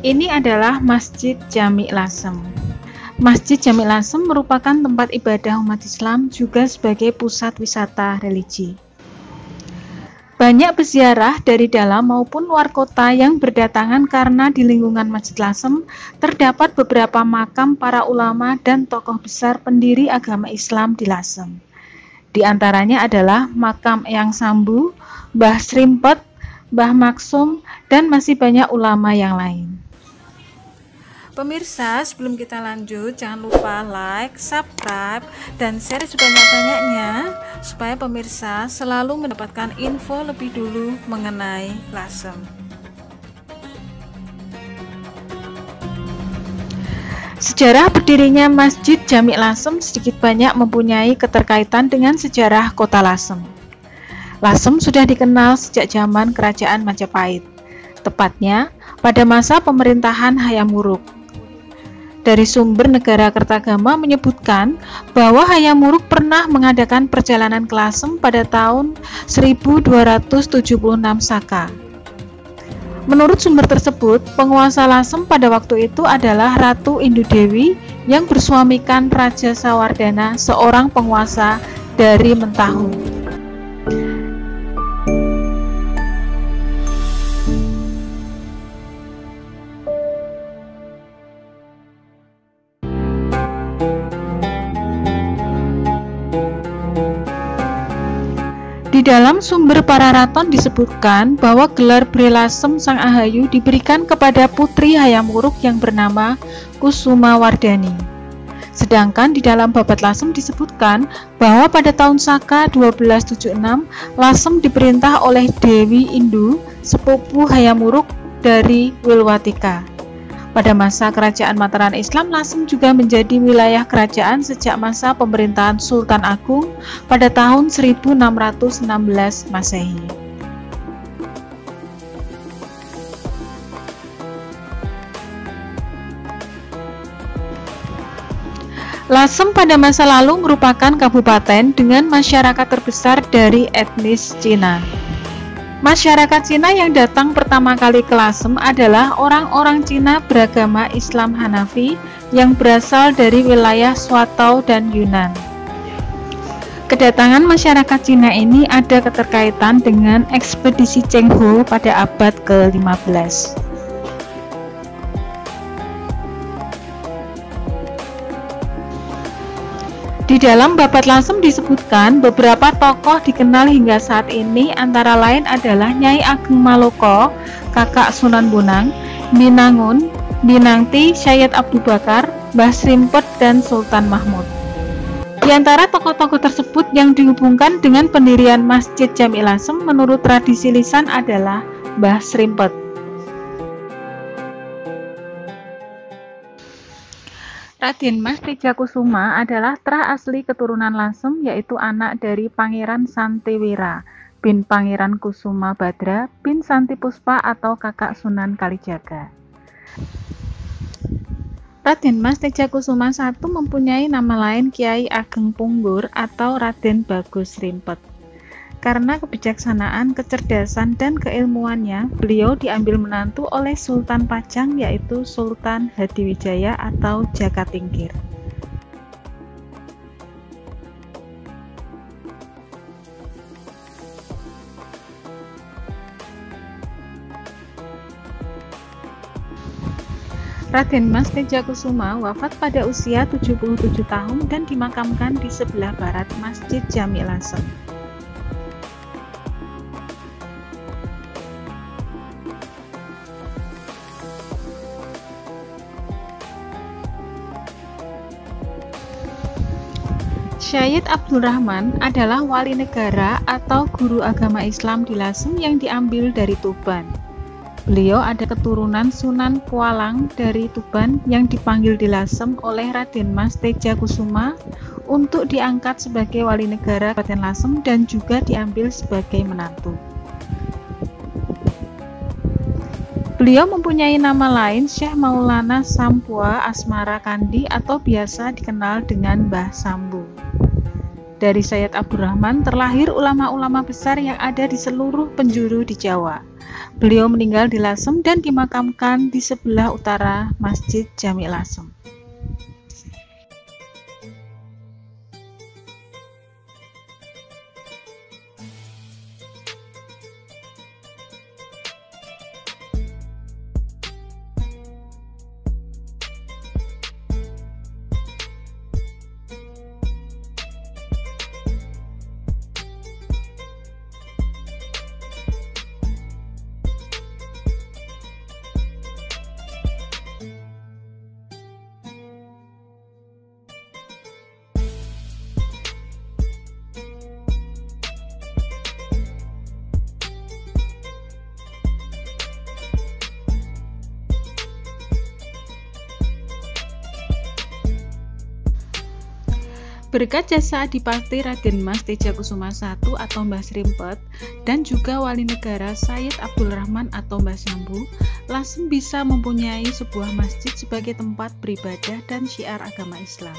Ini adalah Masjid Jami Lasem. Masjid Jami Lasem merupakan tempat ibadah umat Islam juga sebagai pusat wisata religi. Banyak peziarah dari dalam maupun luar kota yang berdatangan karena di lingkungan Masjid Lasem terdapat beberapa makam para ulama dan tokoh besar pendiri agama Islam di Lasem. Di antaranya adalah makam Eyang Sambu, Mbah Srimpet, Mbah Maksum, dan masih banyak ulama yang lain. Pemirsa, sebelum kita lanjut, jangan lupa like, subscribe, dan share sebanyak-banyaknya supaya pemirsa selalu mendapatkan info lebih dulu mengenai Lasem. Sejarah berdirinya Masjid Jami Lasem sedikit banyak mempunyai keterkaitan dengan sejarah kota Lasem. Lasem sudah dikenal sejak zaman Kerajaan Majapahit, tepatnya pada masa pemerintahan Hayam Wuruk. Dari sumber negara Kertagama menyebutkan bahwa Hayam Wuruk pernah mengadakan perjalanan ke Lasem pada tahun 1276 Saka. Menurut sumber tersebut, penguasa Lasem pada waktu itu adalah Ratu Indodewi yang bersuamikan Raja Sawardana, seorang penguasa dari Mentahun. Di dalam sumber para raton disebutkan bahwa gelar Bre Lasem Sang Ahayu diberikan kepada putri Hayam Wuruk yang bernama Kusuma Wardani. Sedangkan di dalam Babad Lasem disebutkan bahwa pada tahun Saka 1276 Lasem diperintah oleh Dewi Indu, sepupu Hayam Wuruk dari Wilwatika. Pada masa kerajaan Mataram Islam, Lasem juga menjadi wilayah kerajaan sejak masa pemerintahan Sultan Agung pada tahun 1616 Masehi. Lasem pada masa lalu merupakan kabupaten dengan masyarakat terbesar dari etnis Cina. Masyarakat Cina yang datang pertama kali ke Lasem adalah orang-orang Cina beragama Islam Hanafi yang berasal dari wilayah Swatao dan Yunan. Kedatangan masyarakat Cina ini ada keterkaitan dengan ekspedisi Cheng Ho pada abad ke-15. Di dalam Babad Lasem disebutkan beberapa tokoh dikenal hingga saat ini, antara lain adalah Nyai Ageng Maloko, kakak Sunan Bonang, Minangun, Minangti, Syed Abdul Bakar, Mbah Srimpet, dan Sultan Mahmud. Di antara tokoh-tokoh tersebut yang dihubungkan dengan pendirian Masjid Jami Lasem menurut tradisi lisan adalah Mbah Srimpet. Raden Mas Tejakusuma adalah trah asli keturunan Lasem, yaitu anak dari Pangeran Santiwira bin Pangeran Kusuma Badra bin Santi Puspa atau kakak Sunan Kalijaga. Raden Mas Tejakusuma I mempunyai nama lain Kiai Ageng Punggur atau Raden Bagus Srimpet. Karena kebijaksanaan, kecerdasan, dan keilmuannya, beliau diambil menantu oleh Sultan Pajang, yaitu Sultan Hadiwijaya atau Jakatingkir. Raden Mas Tejakusuma wafat pada usia 77 tahun dan dimakamkan di sebelah barat Masjid Jami Lasem. Syed Abdul Rahman adalah wali negara atau guru agama Islam di Lasem yang diambil dari Tuban. Beliau ada keturunan Sunan Kualang dari Tuban yang dipanggil di Lasem oleh Raden Mas Tejakusuma untuk diangkat sebagai wali negara Kabupaten Lasem dan juga diambil sebagai menantu. Beliau mempunyai nama lain Syekh Maulana Sampua Asmara Kandi atau biasa dikenal dengan Mbah Sambu. Dari Sayyid Abdurrahman terlahir ulama-ulama besar yang ada di seluruh penjuru di Jawa. Beliau meninggal di Lasem dan dimakamkan di sebelah utara Masjid Jami Lasem. Berkat jasa Adipati Raden Mas Tejakusuma I atau Mbah Srimpet dan juga Wali Negara Sayyid Abdul Rahman atau Mbah Sambu, Lasem bisa mempunyai sebuah masjid sebagai tempat beribadah dan syiar agama Islam.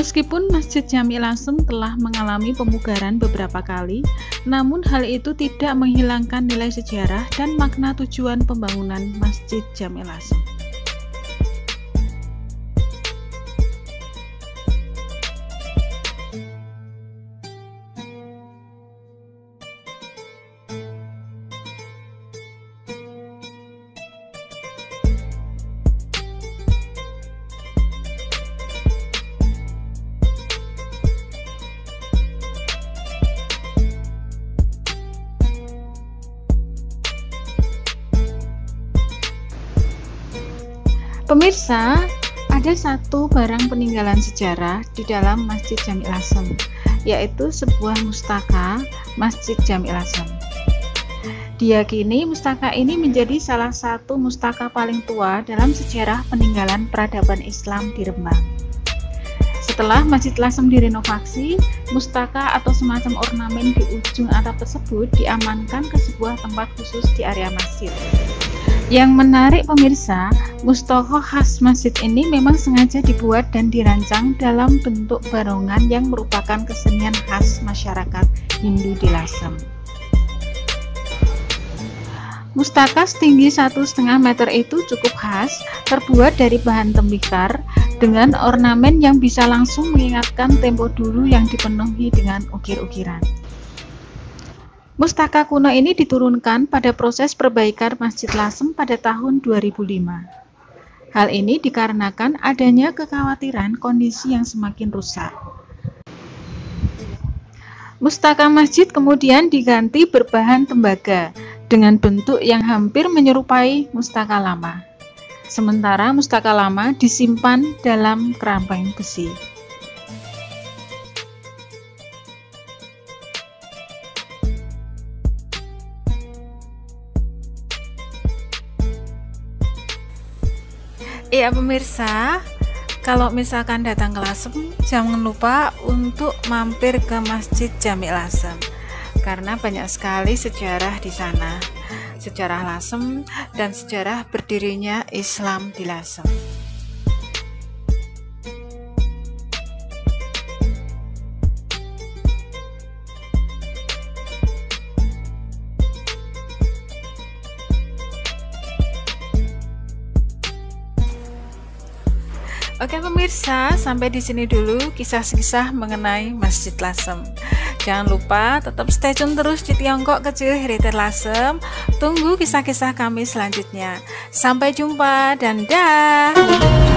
Meskipun Masjid Jami Lasem telah mengalami pemugaran beberapa kali, namun hal itu tidak menghilangkan nilai sejarah dan makna tujuan pembangunan Masjid Jami Lasem. Pemirsa, ada satu barang peninggalan sejarah di dalam Masjid Jami Lasem, yaitu sebuah mustaka Masjid Jami Lasem. Diyakini mustaka ini menjadi salah satu mustaka paling tua dalam sejarah peninggalan peradaban Islam di Rembang. Setelah Masjid Lasem direnovasi, mustaka atau semacam ornamen di ujung atap tersebut diamankan ke sebuah tempat khusus di area masjid. Yang menarik pemirsa, mustaka khas masjid ini memang sengaja dibuat dan dirancang dalam bentuk barongan yang merupakan kesenian khas masyarakat Hindu di Lasem. Mustaka setinggi 1,5 meter itu cukup khas, terbuat dari bahan tembikar dengan ornamen yang bisa langsung mengingatkan tempo dulu yang dipenuhi dengan ukir-ukiran. Mustaka kuno ini diturunkan pada proses perbaikan Masjid Lasem pada tahun 2005. Hal ini dikarenakan adanya kekhawatiran kondisi yang semakin rusak. Mustaka masjid kemudian diganti berbahan tembaga dengan bentuk yang hampir menyerupai mustaka lama. Sementara mustaka lama disimpan dalam kerangkeng besi. Iya pemirsa, kalau misalkan datang ke Lasem, jangan lupa untuk mampir ke Masjid Jami Lasem karena banyak sekali sejarah di sana, sejarah Lasem dan sejarah berdirinya Islam di Lasem. Oke pemirsa, sampai di sini dulu kisah-kisah mengenai Masjid Lasem. Jangan lupa tetap stay tune terus di Tiongkok Kecil Heritage Lasem. Tunggu kisah-kisah kami selanjutnya. Sampai jumpa dan dah.